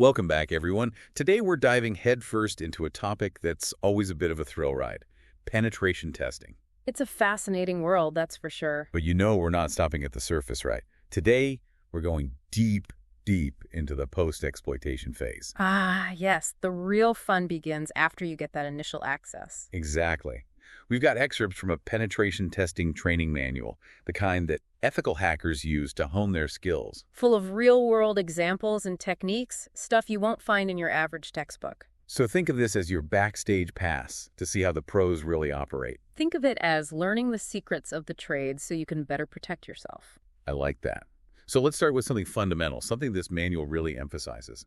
Welcome back, everyone. Today we're diving headfirst into a topic that's always a bit of a thrill ride, penetration testing. It's a fascinating world, that's for sure. But you know we're not stopping at the surface, right? Today, we're going deep, deep into the post-exploitation phase. Ah, yes, the real fun begins after you get that initial access. Exactly. We've got excerpts from a penetration testing training manual, the kind that ethical hackers use to hone their skills. Full of real-world examples and techniques, stuff you won't find in your average textbook. So think of this as your backstage pass to see how the pros really operate. Think of it as learning the secrets of the trade so you can better protect yourself. I like that. So let's start with something fundamental, something this manual really emphasizes.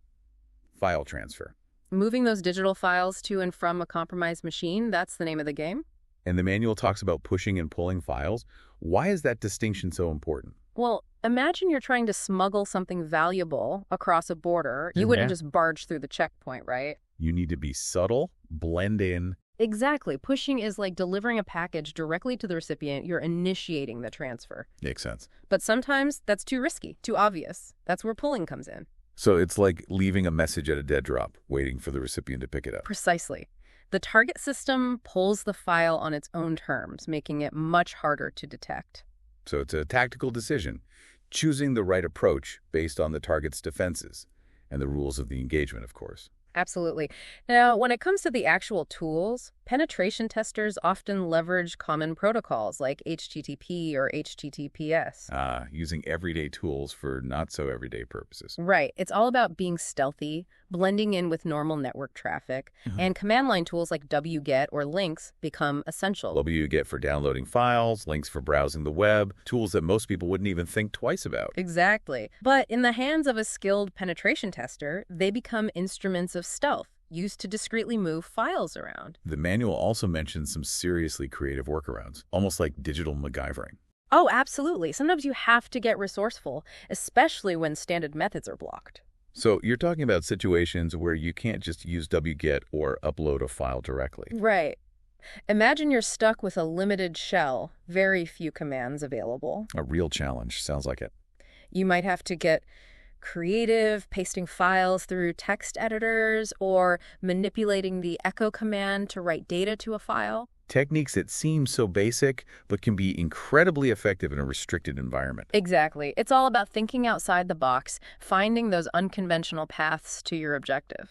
File transfer. Moving those digital files to and from a compromised machine, that's the name of the game? And the manual talks about pushing and pulling files. Why is that distinction so important? Well, imagine you're trying to smuggle something valuable across a border. You wouldn't just barge through the checkpoint, right? You need to be subtle, blend in. Exactly. Pushing is like delivering a package directly to the recipient. You're initiating the transfer. Makes sense. But sometimes that's too risky, too obvious. That's where pulling comes in. So it's like leaving a message at a dead drop, waiting for the recipient to pick it up. Precisely. The target system pulls the file on its own terms, making it much harder to detect. So it's a tactical decision, choosing the right approach based on the target's defenses and the rules of the engagement, of course. Absolutely. Now, when it comes to the actual tools, penetration testers often leverage common protocols like HTTP or HTTPS. Using everyday tools for not-so-everyday purposes. Right. It's all about being stealthy, blending in with normal network traffic, and command line tools like wget or links become essential. wget for downloading files, links for browsing the web, tools that most people wouldn't even think twice about. Exactly. But in the hands of a skilled penetration tester, they become instruments of stealth, used to discreetly move files around. The manual also mentions some seriously creative workarounds, almost like digital MacGyvering. Oh, absolutely. Sometimes you have to get resourceful, especially when standard methods are blocked. So you're talking about situations where you can't just use wget or upload a file directly. Right. Imagine you're stuck with a limited shell, very few commands available. A real challenge, sounds like it. You might have to get creative, pasting files through text editors, or manipulating the echo command to write data to a file. Techniques that seem so basic, but can be incredibly effective in a restricted environment. Exactly. It's all about thinking outside the box, finding those unconventional paths to your objective.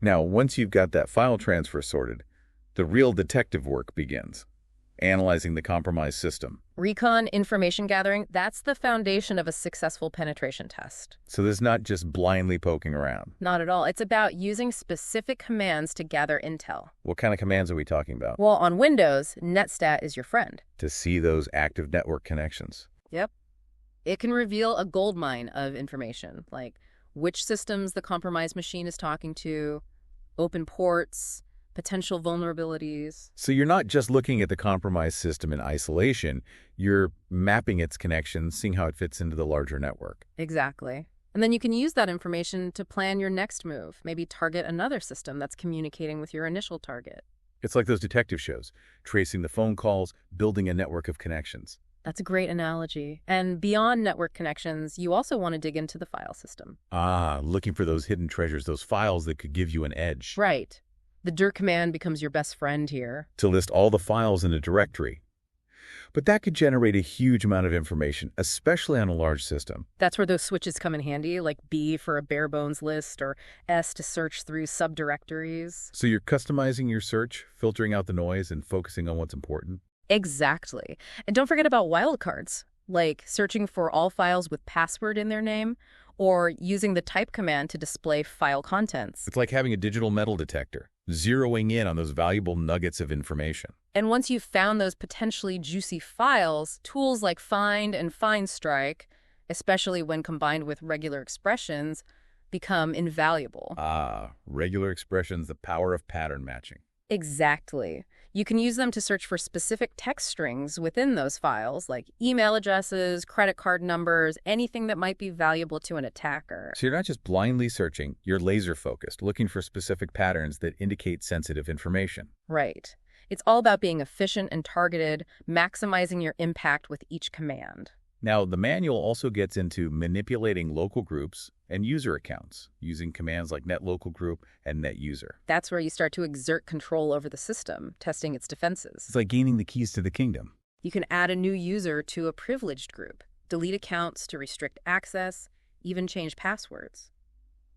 Now, once you've got that file transfer sorted, the real detective work begins. Analyzing the compromised system. Recon, information gathering, that's the foundation of a successful penetration test. So there's not just blindly poking around. Not at all. It's about using specific commands to gather intel. What kind of commands are we talking about? Well, on Windows, netstat is your friend. To see those active network connections. Yep. It can reveal a goldmine of information, like which systems the compromised machine is talking to, open ports, potential vulnerabilities. So you're not just looking at the compromised system in isolation, you're mapping its connections, seeing how it fits into the larger network. Exactly. And then you can use that information to plan your next move, maybe target another system that's communicating with your initial target. It's like those detective shows, tracing the phone calls, building a network of connections. That's a great analogy. And beyond network connections, you also want to dig into the file system. Looking for those hidden treasures, those files that could give you an edge. Right. The dir command becomes your best friend here. To list all the files in a directory. But that could generate a huge amount of information, especially on a large system. That's where those switches come in handy, like B for a bare bones list or S to search through subdirectories. So you're customizing your search, filtering out the noise, and focusing on what's important? Exactly. And don't forget about wildcards, like searching for all files with password in their name, or using the type command to display file contents. It's like having a digital metal detector, zeroing in on those valuable nuggets of information. And once you've found those potentially juicy files, tools like find and find strike, especially when combined with regular expressions, become invaluable. Regular expressions, the power of pattern matching. Exactly. You can use them to search for specific text strings within those files, like email addresses, credit card numbers, anything that might be valuable to an attacker. So you're not just blindly searching, you're laser-focused, looking for specific patterns that indicate sensitive information. Right. It's all about being efficient and targeted, maximizing your impact with each command. Now, the manual also gets into manipulating local groups and user accounts using commands like netlocalgroup and netuser. That's where you start to exert control over the system, testing its defenses. It's like gaining the keys to the kingdom. You can add a new user to a privileged group, delete accounts to restrict access, even change passwords.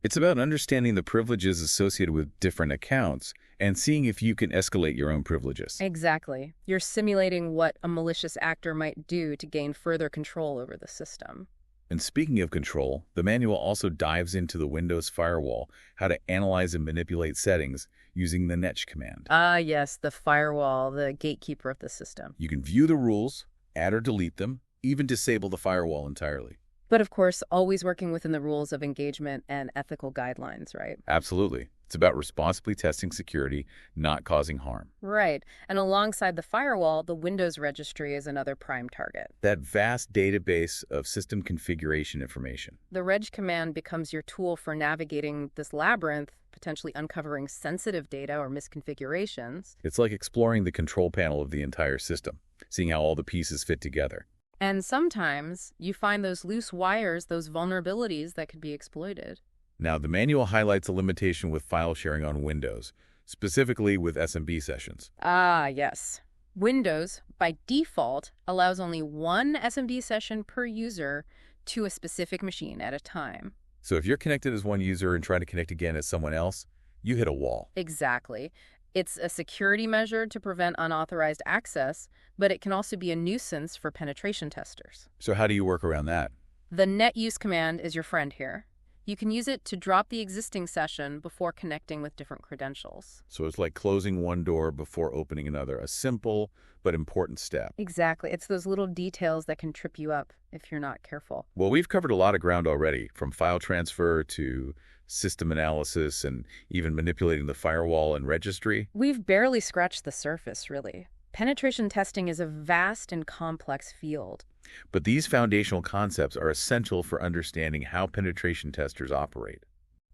It's about understanding the privileges associated with different accounts and seeing if you can escalate your own privileges. Exactly. You're simulating what a malicious actor might do to gain further control over the system. And speaking of control, the manual also dives into the Windows firewall, how to analyze and manipulate settings using the netch command. Ah, yes, the firewall, the gatekeeper of the system. You can view the rules, add or delete them, even disable the firewall entirely. But of course, always working within the rules of engagement and ethical guidelines, right? Absolutely. It's about responsibly testing security, not causing harm. Right. And alongside the firewall, the Windows registry is another prime target. That vast database of system configuration information. The reg command becomes your tool for navigating this labyrinth, potentially uncovering sensitive data or misconfigurations. It's like exploring the control panel of the entire system, seeing how all the pieces fit together. And sometimes you find those loose wires, those vulnerabilities that could be exploited. Now, the manual highlights a limitation with file sharing on Windows, specifically with SMB sessions. Ah, yes. Windows, by default, allows only one SMB session per user to a specific machine at a time. So if you're connected as one user and trying to connect again as someone else, you hit a wall. Exactly. It's a security measure to prevent unauthorized access, but it can also be a nuisance for penetration testers. So how do you work around that? The netuse command is your friend here. You can use it to drop the existing session before connecting with different credentials. So it's like closing one door before opening another, a simple but important step. Exactly. It's those little details that can trip you up if you're not careful. Well, we've covered a lot of ground already, from file transfer to system analysis and even manipulating the firewall and registry. We've barely scratched the surface, really. Penetration testing is a vast and complex field. But these foundational concepts are essential for understanding how penetration testers operate.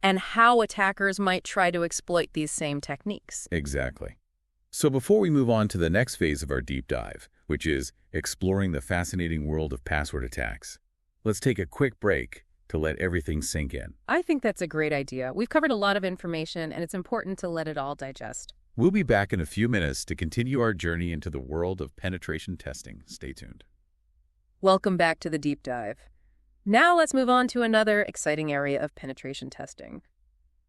And how attackers might try to exploit these same techniques. Exactly. So before we move on to the next phase of our deep dive, which is exploring the fascinating world of password attacks, let's take a quick break to let everything sink in. I think that's a great idea. We've covered a lot of information, and it's important to let it all digest. We'll be back in a few minutes to continue our journey into the world of penetration testing. Stay tuned. Welcome back to the deep dive. Now let's move on to another exciting area of penetration testing.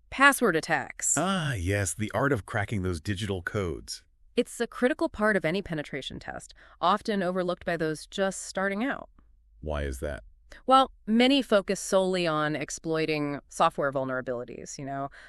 Password attacks. Ah, yes, the art of cracking those digital codes. It's a critical part of any penetration test, often overlooked by those just starting out. Why is that? Well, many focus solely on exploiting software vulnerabilities,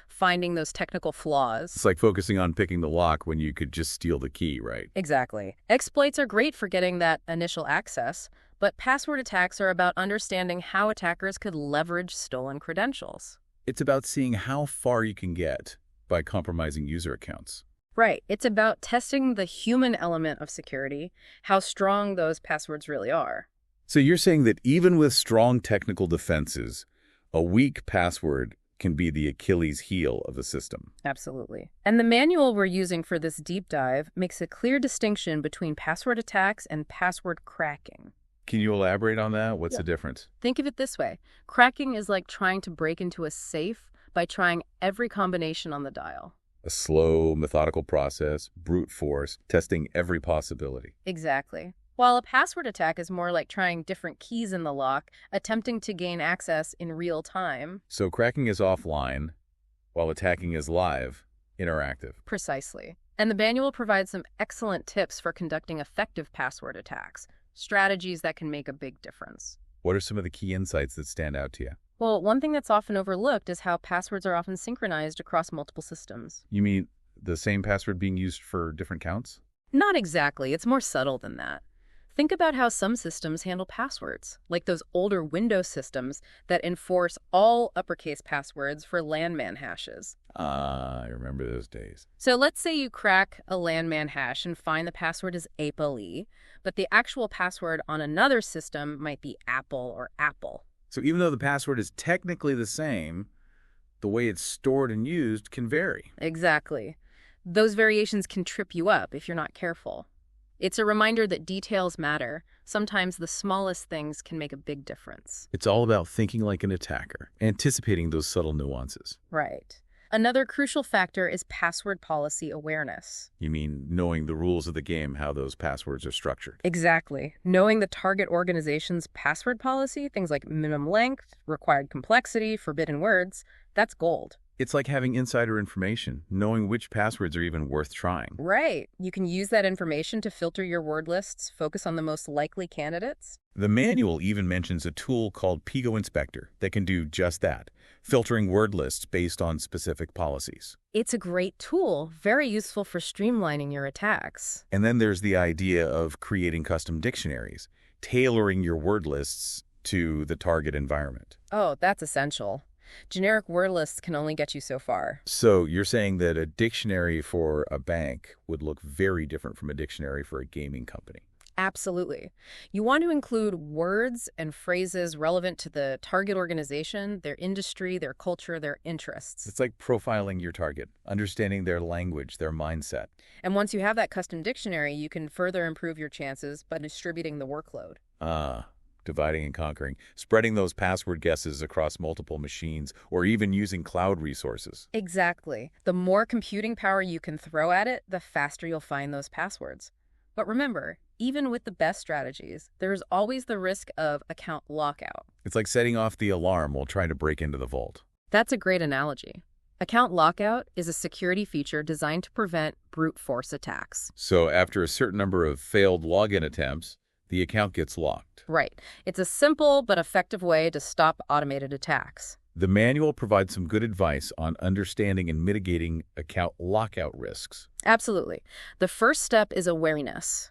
finding those technical flaws. It's like focusing on picking the lock when you could just steal the key, right? Exactly. Exploits are great for getting that initial access, but password attacks are about understanding how attackers could leverage stolen credentials. It's about seeing how far you can get by compromising user accounts. Right. It's about testing the human element of security, how strong those passwords really are. So you're saying that even with strong technical defenses, a weak password can be the Achilles heel of a system. Absolutely. And the manual we're using for this deep dive makes a clear distinction between password attacks and password cracking. Can you elaborate on that? What's the difference? Think of it this way. Cracking is like trying to break into a safe by trying every combination on the dial. A slow, methodical process, brute force, testing every possibility. Exactly. While a password attack is more like trying different keys in the lock, attempting to gain access in real time. So cracking is offline, while attacking is live, interactive. Precisely. And the manual provides some excellent tips for conducting effective password attacks, strategies that can make a big difference. What are some of the key insights that stand out to you? Well, one thing that's often overlooked is how passwords are often synchronized across multiple systems. You mean the same password being used for different counts? Not exactly. It's more subtle than that. Think about how some systems handle passwords, like those older Windows systems that enforce all uppercase passwords for landman hashes. I remember those days. So let's say you crack a landman hash and find the password is APLE, but the actual password on another system might be Apple or Apple. So even though the password is technically the same, the way it's stored and used can vary. Exactly. Those variations can trip you up if you're not careful. It's a reminder that details matter. Sometimes the smallest things can make a big difference. It's all about thinking like an attacker, anticipating those subtle nuances. Right. Another crucial factor is password policy awareness. You mean knowing the rules of the game, how those passwords are structured? Exactly. Knowing the target organization's password policy, things like minimum length, required complexity, forbidden words, that's gold. It's like having insider information, knowing which passwords are even worth trying. Right. You can use that information to filter your word lists, focus on the most likely candidates. The manual even mentions a tool called Pigo Inspector that can do just that, filtering word lists based on specific policies. It's a great tool, very useful for streamlining your attacks. And then there's the idea of creating custom dictionaries, tailoring your word lists to the target environment. Oh, that's essential. Generic word lists can only get you so far. So you're saying that a dictionary for a bank would look very different from a dictionary for a gaming company? Absolutely. You want to include words and phrases relevant to the target organization, their industry, their culture, their interests. It's like profiling your target, understanding their language, their mindset. And once you have that custom dictionary, you can further improve your chances by distributing the workload. Dividing and conquering, spreading those password guesses across multiple machines, or even using cloud resources. Exactly. The more computing power you can throw at it, the faster you'll find those passwords. But remember, even with the best strategies, there's always the risk of account lockout. It's like setting off the alarm while trying to break into the vault. That's a great analogy. Account lockout is a security feature designed to prevent brute force attacks. So after a certain number of failed login attempts, the account gets locked. Right. It's a simple but effective way to stop automated attacks. The manual provides some good advice on understanding and mitigating account lockout risks. Absolutely. The first step is awareness.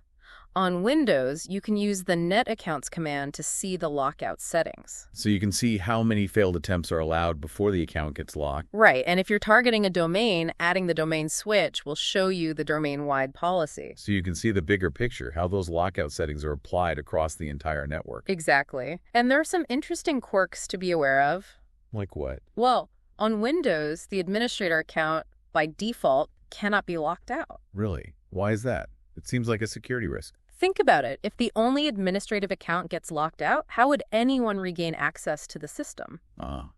On Windows, you can use the net accounts command to see the lockout settings. So you can see how many failed attempts are allowed before the account gets locked. Right, and if you're targeting a domain, adding the domain switch will show you the domain-wide policy. So you can see the bigger picture, how those lockout settings are applied across the entire network. Exactly. And there are some interesting quirks to be aware of. Like what? Well, on Windows, the administrator account, by default, cannot be locked out. Really? Why is that? It seems like a security risk. Think about it. If the only administrative account gets locked out, how would anyone regain access to the system?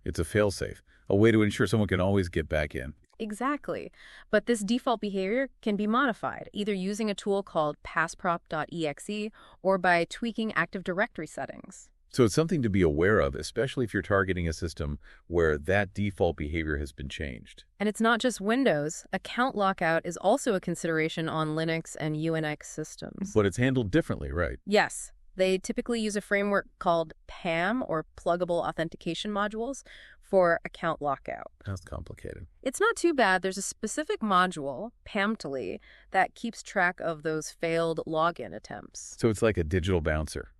It's a failsafe, a way to ensure someone can always get back in. Exactly. But this default behavior can be modified, either using a tool called passprop.exe or by tweaking Active Directory settings. So it's something to be aware of, especially if you're targeting a system where that default behavior has been changed. And it's not just Windows. Account lockout is also a consideration on Linux and UNIX systems. But it's handled differently, right? Yes. They typically use a framework called PAM, or Pluggable Authentication Modules, for account lockout. That's complicated. It's not too bad. There's a specific module, PAMTLY, that keeps track of those failed login attempts. So it's like a digital bouncer,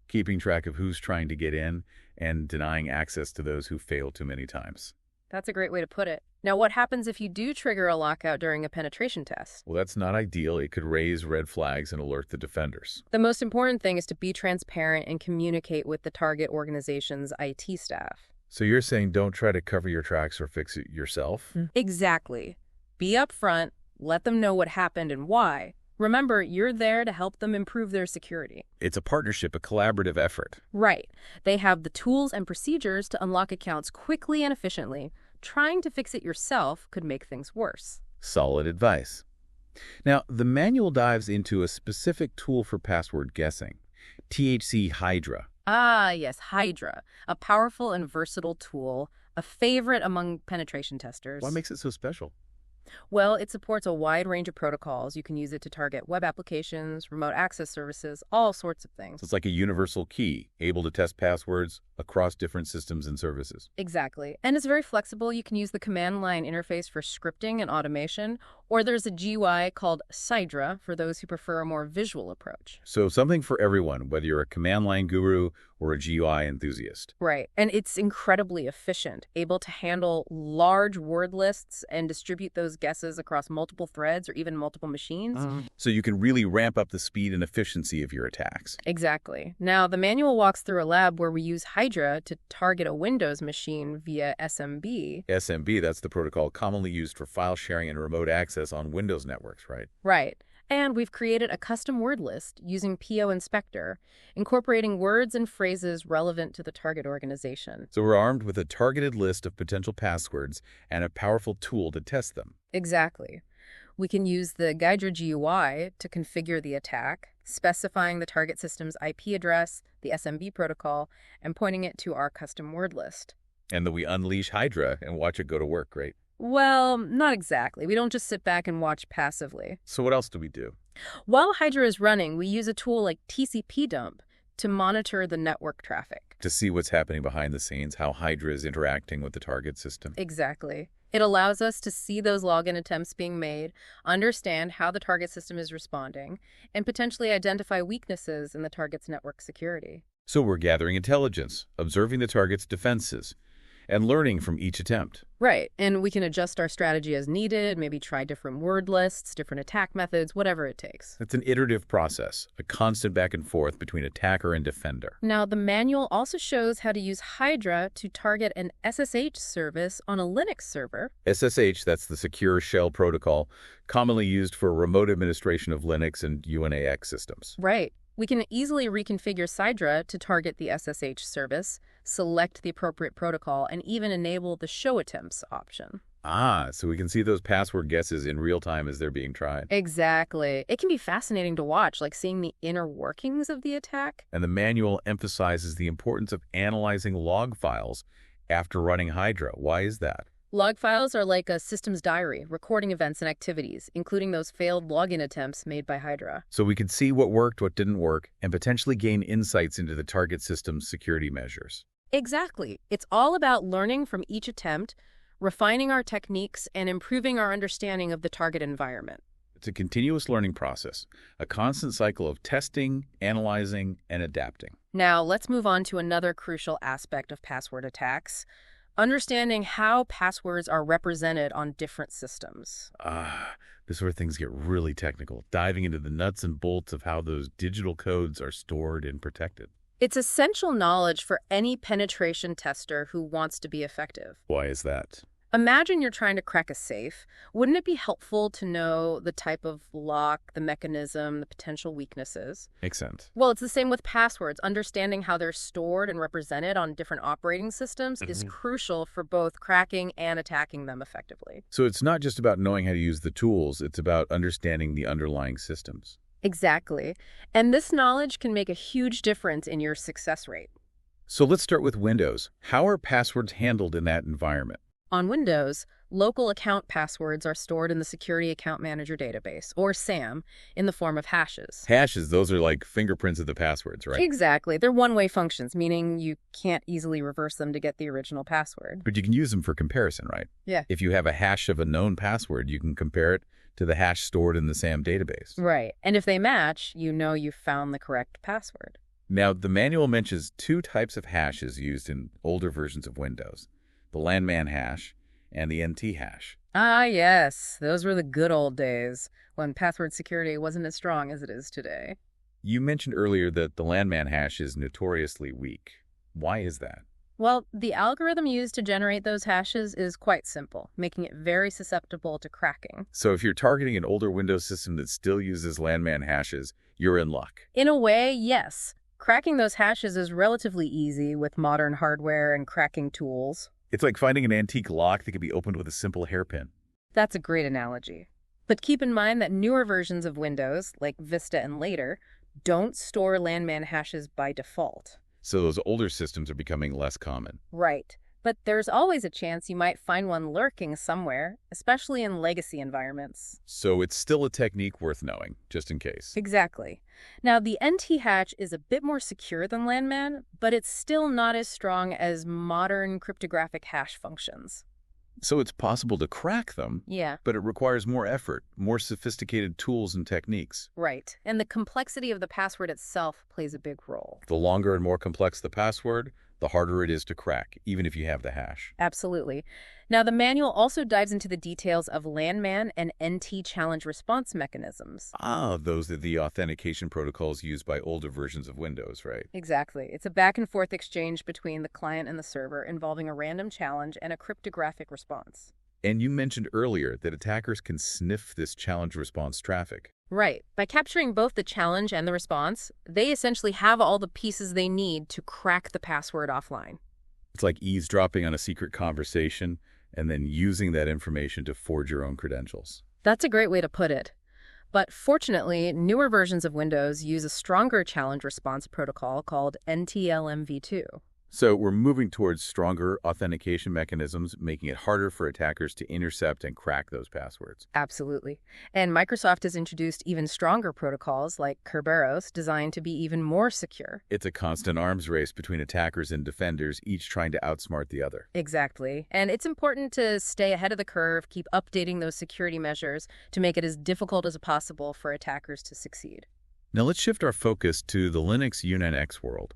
keeping track of who's trying to get in and denying access to those who failed too many times. That's a great way to put it. Now, what happens if you do trigger a lockout during a penetration test? Well, that's not ideal. It could raise red flags and alert the defenders. The most important thing is to be transparent and communicate with the target organization's IT staff. So you're saying don't try to cover your tracks or fix it yourself? Exactly. Be upfront, let them know what happened and why. Remember, you're there to help them improve their security. It's a partnership, a collaborative effort. Right. They have the tools and procedures to unlock accounts quickly and efficiently. Trying to fix it yourself could make things worse. Solid advice. Now, the manual dives into a specific tool for password guessing, THC Hydra. Ah, yes, Hydra, a powerful and versatile tool, a favorite among penetration testers. What makes it so special? Well, it supports a wide range of protocols. You can use it to target web applications, remote access services, all sorts of things. So it's like a universal key, able to test passwords across different systems and services. Exactly. And it's very flexible. You can use the command line interface for scripting and automation, or there's a GUI called Hydra for those who prefer a more visual approach. So something for everyone, whether you're a command line guru or a GUI enthusiast. Right. And it's incredibly efficient, able to handle large word lists and distribute those guesses across multiple threads or even multiple machines. So you can really ramp up the speed and efficiency of your attacks. Exactly. Now, the manual walks through a lab where we use Hydra to target a Windows machine via SMB. SMB, that's the protocol commonly used for file sharing and remote access on Windows networks, right? Right. And we've created a custom word list using PO Inspector, incorporating words and phrases relevant to the target organization. So we're armed with a targeted list of potential passwords and a powerful tool to test them. Exactly. We can use the Hydra GUI to configure the attack, specifying the target system's IP address, the SMB protocol, and pointing it to our custom word list. And then we unleash Hydra and watch it go to work, right? Well, not exactly. We don't just sit back and watch passively. So what else do we do? While Hydra is running, we use a tool like TCP dump to monitor the network traffic. To see what's happening behind the scenes, how Hydra is interacting with the target system. Exactly. It allows us to see those login attempts being made, understand how the target system is responding, and potentially identify weaknesses in the target's network security. So we're gathering intelligence, observing the target's defenses, and learning from each attempt. Right, and we can adjust our strategy as needed, maybe try different word lists, different attack methods, whatever it takes. It's an iterative process, a constant back and forth between attacker and defender. Now, the manual also shows how to use Hydra to target an SSH service on a Linux server. SSH, that's the secure shell protocol, commonly used for remote administration of Linux and UNIX systems. Right. We can easily reconfigure Hydra to target the SSH service, select the appropriate protocol, and even enable the show attempts option. So we can see those password guesses in real time as they're being tried. Exactly. It can be fascinating to watch, like seeing the inner workings of the attack. And the manual emphasizes the importance of analyzing log files after running Hydra. Why is that? Log files are like a system's diary, recording events and activities, including those failed login attempts made by Hydra. So we can see what worked, what didn't work, and potentially gain insights into the target system's security measures. Exactly. It's all about learning from each attempt, refining our techniques, and improving our understanding of the target environment. It's a continuous learning process, a constant cycle of testing, analyzing, and adapting. Now, let's move on to another crucial aspect of password attacks: understanding how passwords are represented on different systems. This is where things get really technical, diving into the nuts and bolts of how those digital codes are stored and protected. It's essential knowledge for any penetration tester who wants to be effective. Why is that? Imagine you're trying to crack a safe. Wouldn't it be helpful to know the type of lock, the mechanism, the potential weaknesses? Makes sense. Well, it's the same with passwords. Understanding how they're stored and represented on different operating systems is crucial for both cracking and attacking them effectively. So it's not just about knowing how to use the tools, it's about understanding the underlying systems. Exactly. And this knowledge can make a huge difference in your success rate. So let's start with Windows. How are passwords handled in that environment? On Windows, local account passwords are stored in the Security Account Manager database, or SAM, in the form of hashes. Hashes, those are like fingerprints of the passwords, right? Exactly. They're one-way functions, meaning you can't easily reverse them to get the original password. But you can use them for comparison, right? Yeah. If you have a hash of a known password, you can compare it to the hash stored in the SAM database. Right. And if they match, you know you've found the correct password. Now, the manual mentions two types of hashes used in older versions of Windows: the landman hash and the NT hash. Ah, yes. Those were the good old days when password security wasn't as strong as it is today. You mentioned earlier that the landman hash is notoriously weak. Why is that? Well, the algorithm used to generate those hashes is quite simple, making it very susceptible to cracking. So if you're targeting an older Windows system that still uses landman hashes, you're in luck. In a way, yes. Cracking those hashes is relatively easy with modern hardware and cracking tools. It's like finding an antique lock that can be opened with a simple hairpin. That's a great analogy. But keep in mind that newer versions of Windows, like Vista and later, don't store landman hashes by default. So those older systems are becoming less common. Right. But there's always a chance you might find one lurking somewhere, especially in legacy environments. So it's still a technique worth knowing, just in case. Exactly. Now, the NT hash is a bit more secure than landman, but it's still not as strong as modern cryptographic hash functions. So it's possible to crack them, Yeah. but it requires more effort, more sophisticated tools and techniques. Right. And the complexity of the password itself plays a big role. The longer and more complex the password, the harder it is to crack, even if you have the hash. Absolutely. Now, the manual also dives into the details of landman and NT challenge response mechanisms. Those are the authentication protocols used by older versions of Windows, right? Exactly. It's a back-and-forth exchange between the client and the server involving a random challenge and a cryptographic response. And you mentioned earlier that attackers can sniff this challenge response traffic. Right. By capturing both the challenge and the response, they essentially have all the pieces they need to crack the password offline. It's like eavesdropping on a secret conversation and then using that information to forge your own credentials. That's a great way to put it. But fortunately, newer versions of Windows use a stronger challenge response protocol called NTLMv2. So we're moving towards stronger authentication mechanisms, making it harder for attackers to intercept and crack those passwords. Absolutely. And Microsoft has introduced even stronger protocols like Kerberos designed to be even more secure. It's a constant arms race between attackers and defenders, each trying to outsmart the other. Exactly. And it's important to stay ahead of the curve, keep updating those security measures to make it as difficult as possible for attackers to succeed. Now let's shift our focus to the Linux UNIX world.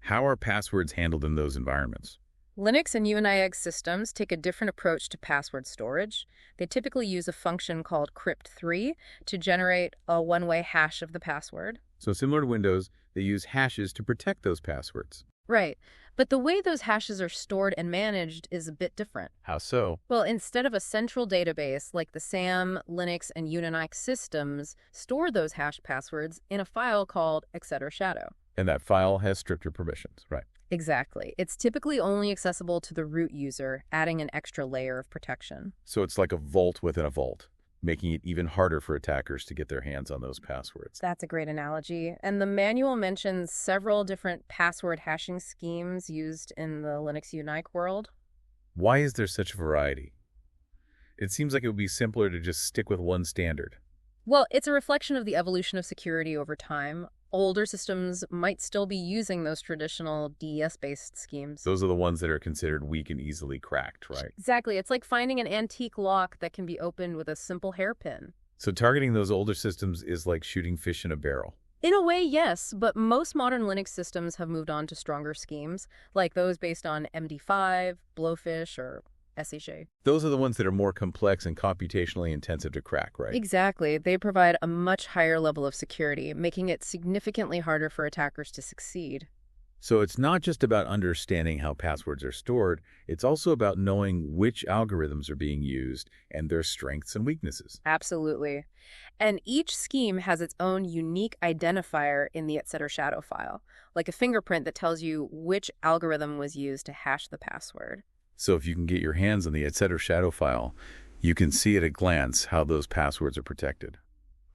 How are passwords handled in those environments? Linux and UNIX systems take a different approach to password storage. They typically use a function called crypt3 to generate a one-way hash of the password. So similar to Windows, they use hashes to protect those passwords. Right. But the way those hashes are stored and managed is a bit different. How so? Well, instead of a central database like the SAM, Linux, and UNIX systems store those hash passwords in a file called etc/shadow. And that file has stricter permissions, right? Exactly. It's typically only accessible to the root user, adding an extra layer of protection. So it's like a vault within a vault, making it even harder for attackers to get their hands on those passwords. That's a great analogy. And the manual mentions several different password hashing schemes used in the Linux UNIX world. Why is there such a variety? It seems like it would be simpler to just stick with one standard. Well, it's a reflection of the evolution of security over time. Older systems might still be using those traditional DES-based schemes. Those are the ones that are considered weak and easily cracked, right? Exactly. It's like finding an antique lock that can be opened with a simple hairpin. So targeting those older systems is like shooting fish in a barrel. In a way, yes, but most modern Linux systems have moved on to stronger schemes, like those based on MD5, Blowfish, or SHA. Those are the ones that are more complex and computationally intensive to crack, right? Exactly. They provide a much higher level of security, making it significantly harder for attackers to succeed. So it's not just about understanding how passwords are stored, it's also about knowing which algorithms are being used and their strengths and weaknesses. Absolutely. And each scheme has its own unique identifier in the etc/shadow file, like a fingerprint that tells you which algorithm was used to hash the password. So if you can get your hands on the etc/shadow file, you can see at a glance how those passwords are protected.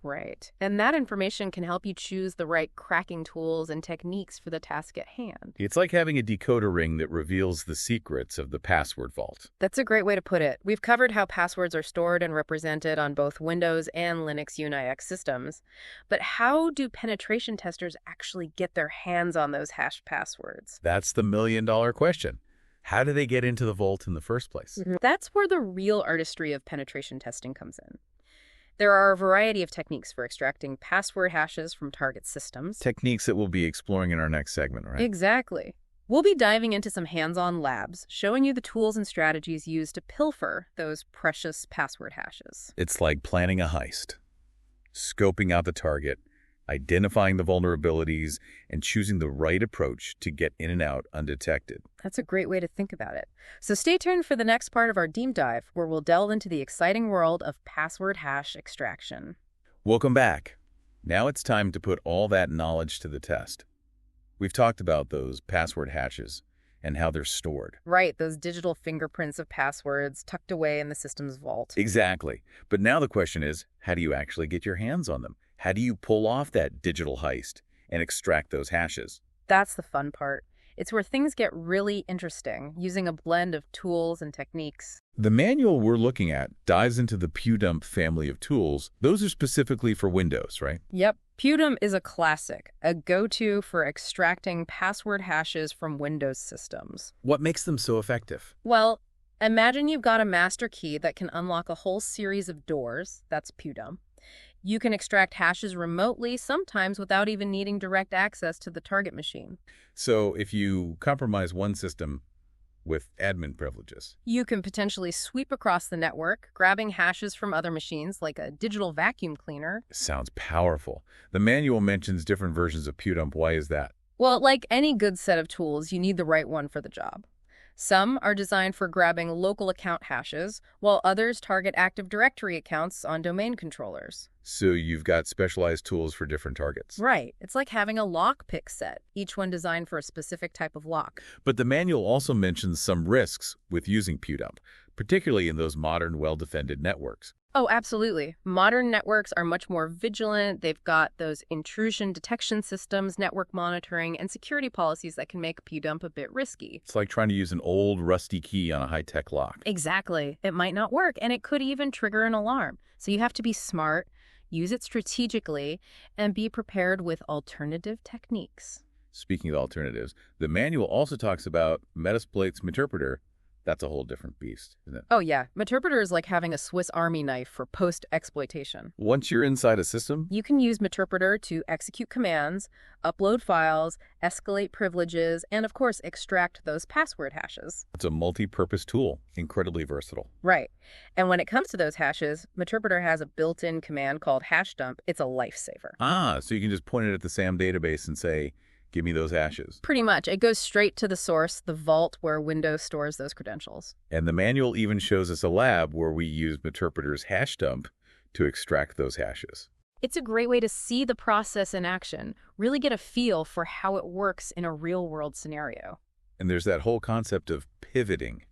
Right. And that information can help you choose the right cracking tools and techniques for the task at hand. It's like having a decoder ring that reveals the secrets of the password vault. That's a great way to put it. We've covered how passwords are stored and represented on both Windows and Linux UNIX systems. But how do penetration testers actually get their hands on those hashed passwords? That's the million-dollar question. How do they get into the vault in the first place? That's where the real artistry of penetration testing comes in. There are a variety of techniques for extracting password hashes from target systems. Techniques that we'll be exploring in our next segment, right? Exactly. We'll be diving into some hands-on labs, showing you the tools and strategies used to pilfer those precious password hashes. It's like planning a heist, scoping out the target, identifying the vulnerabilities, and choosing the right approach to get in and out undetected. That's a great way to think about it. So stay tuned for the next part of our deep dive, where we'll delve into the exciting world of password hash extraction. Welcome back. Now it's time to put all that knowledge to the test. We've talked about those password hashes and how they're stored. Right, those digital fingerprints of passwords tucked away in the system's vault. Exactly. But now the question is, how do you actually get your hands on them? How do you pull off that digital heist and extract those hashes? That's the fun part. It's where things get really interesting, using a blend of tools and techniques. The manual we're looking at dives into the PewDump family of tools. Those are specifically for Windows, right? Yep. PewDump is a classic, a go-to for extracting password hashes from Windows systems. What makes them so effective? Well, imagine you've got a master key that can unlock a whole series of doors. That's PewDump. You can extract hashes remotely, sometimes without even needing direct access to the target machine. So if you compromise one system with admin privileges, you can potentially sweep across the network, grabbing hashes from other machines like a digital vacuum cleaner. Sounds powerful. The manual mentions different versions of PewDump. Why is that? Well, like any good set of tools, you need the right one for the job. Some are designed for grabbing local account hashes, while others target Active Directory accounts on domain controllers. So you've got specialized tools for different targets. Right. It's like having a lockpick set, each one designed for a specific type of lock. But the manual also mentions some risks with using PewDump, particularly in those modern, well-defended networks. Oh, absolutely. Modern networks are much more vigilant. They've got those intrusion detection systems, network monitoring, and security policies that can make PewDump a bit risky. It's like trying to use an old, rusty key on a high-tech lock. Exactly. It might not work, and it could even trigger an alarm. So you have to be smart, use it strategically, and be prepared with alternative techniques. Speaking of alternatives, the manual also talks about Metasploit's Meterpreter. That's a whole different beast, isn't it? Oh yeah, Meterpreter is like having a Swiss Army knife for post-exploitation. Once you're inside a system, You can use Meterpreter to execute commands, upload files, escalate privileges, and of course extract those password hashes. it's a multi-purpose tool, incredibly versatile. Right. And when it comes to those hashes, Meterpreter has a built-in command called hashdump. It's a lifesaver. So you can just point it at the SAM database and say, give me those hashes. Pretty much. It goes straight to the source, the vault where Windows stores those credentials. And the manual even shows us a lab where we use Meterpreter's hash dump to extract those hashes. It's a great way to see the process in action, really get a feel for how it works in a real-world scenario. And there's that whole concept of pivoting,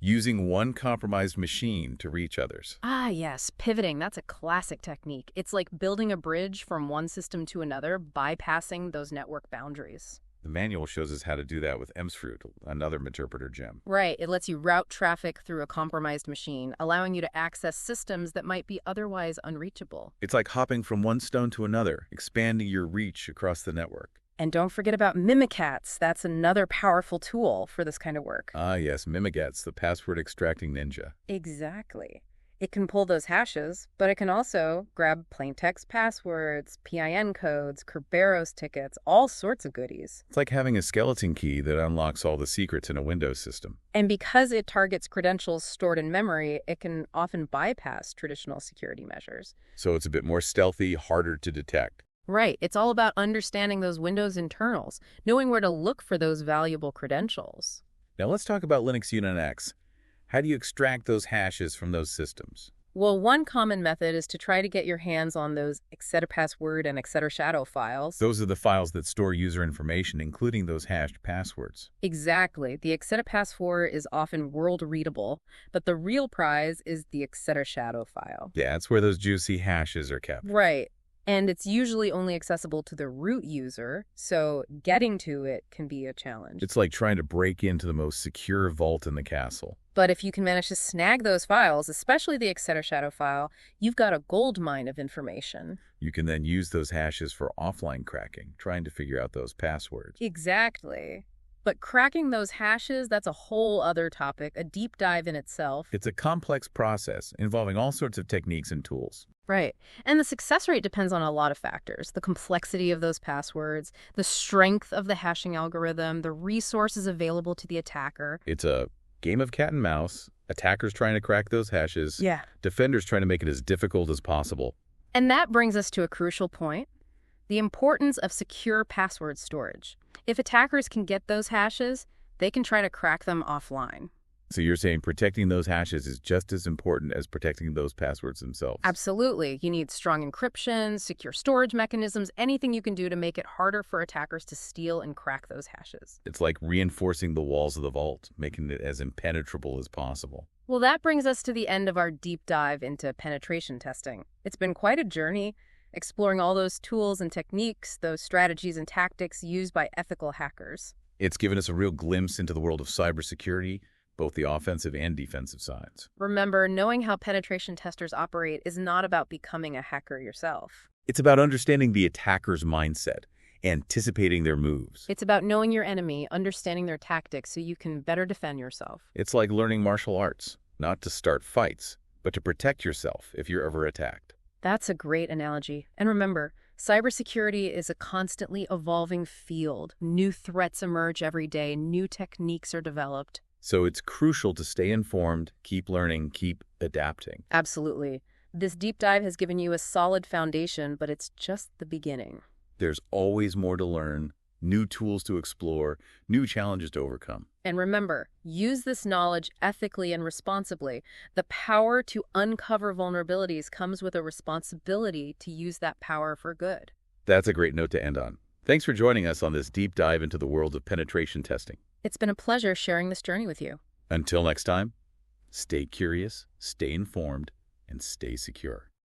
using one compromised machine to reach others. Ah, yes, pivoting. That's a classic technique. It's like building a bridge from one system to another, bypassing those network boundaries. The manual shows us how to do that with emsfruit, another Meterpreter gem. Right. It lets you route traffic through a compromised machine, allowing you to access systems that might be otherwise unreachable. It's like hopping from one stone to another, expanding your reach across the network. And don't forget about mimikatz. That's another powerful tool for this kind of work. Ah, yes, Mimikatz, the password extracting ninja. Exactly. It can pull those hashes, but it can also grab plain text passwords, PIN codes, Kerberos tickets, all sorts of goodies. It's like having a skeleton key that unlocks all the secrets in a Windows system. And because it targets credentials stored in memory, it can often bypass traditional security measures. So it's a bit more stealthy, harder to detect. Right. It's all about understanding those Windows internals, knowing where to look for those valuable credentials. Now let's talk about Linux UNIX. How do you extract those hashes from those systems? Well, one common method is to try to get your hands on those exploitation and exploitation files. Those are the files that store user information, including those hashed passwords. Exactly. The exploitation is often world-readable, but the real prize is the exploitation file. Yeah, it's where those juicy hashes are kept. Right. And it's usually only accessible to the root user, so getting to it can be a challenge. It's like trying to break into the most secure vault in the castle. But if you can manage to snag those files, especially the exploitation file, you've got a gold mine of information. You can then use those hashes for offline cracking, trying to figure out those passwords. Exactly. But cracking those hashes, that's a whole other topic, a deep dive in itself. It's a complex process involving all sorts of techniques and tools. Right. And the success rate depends on a lot of factors. The complexity of those passwords, the strength of the hashing algorithm, the resources available to the attacker. It's a game of cat and mouse, attackers trying to crack those hashes, Yeah. defenders trying to make it as difficult as possible. And that brings us to a crucial point, the importance of secure password storage. If attackers can get those hashes, they can try to crack them offline. So you're saying protecting those hashes is just as important as protecting those passwords themselves? Absolutely. You need strong encryption, secure storage mechanisms, anything you can do to make it harder for attackers to steal and crack those hashes. It's like reinforcing the walls of the vault, making it as impenetrable as possible. Well, that brings us to the end of our deep dive into penetration testing. It's been quite a journey, exploring all those tools and techniques, those strategies and tactics used by ethical hackers. It's given us a real glimpse into the world of cybersecurity, both the offensive and defensive sides. Remember, knowing how penetration testers operate is not about becoming a hacker yourself. It's about understanding the attacker's mindset, anticipating their moves. It's about knowing your enemy, understanding their tactics so you can better defend yourself. It's like learning martial arts, not to start fights, but to protect yourself if you're ever attacked. That's a great analogy. And remember, cybersecurity is a constantly evolving field. New threats emerge every day, new techniques are developed. So it's crucial to stay informed, keep learning, keep adapting. Absolutely. This deep dive has given you a solid foundation, but it's just the beginning. There's always more to learn, New tools to explore, new challenges to overcome. And remember, use this knowledge ethically and responsibly. The power to uncover vulnerabilities comes with a responsibility to use that power for good. That's a great note to end on. Thanks for joining us on this deep dive into the world of penetration testing. It's been a pleasure sharing this journey with you. Until next time, stay curious, stay informed, and stay secure.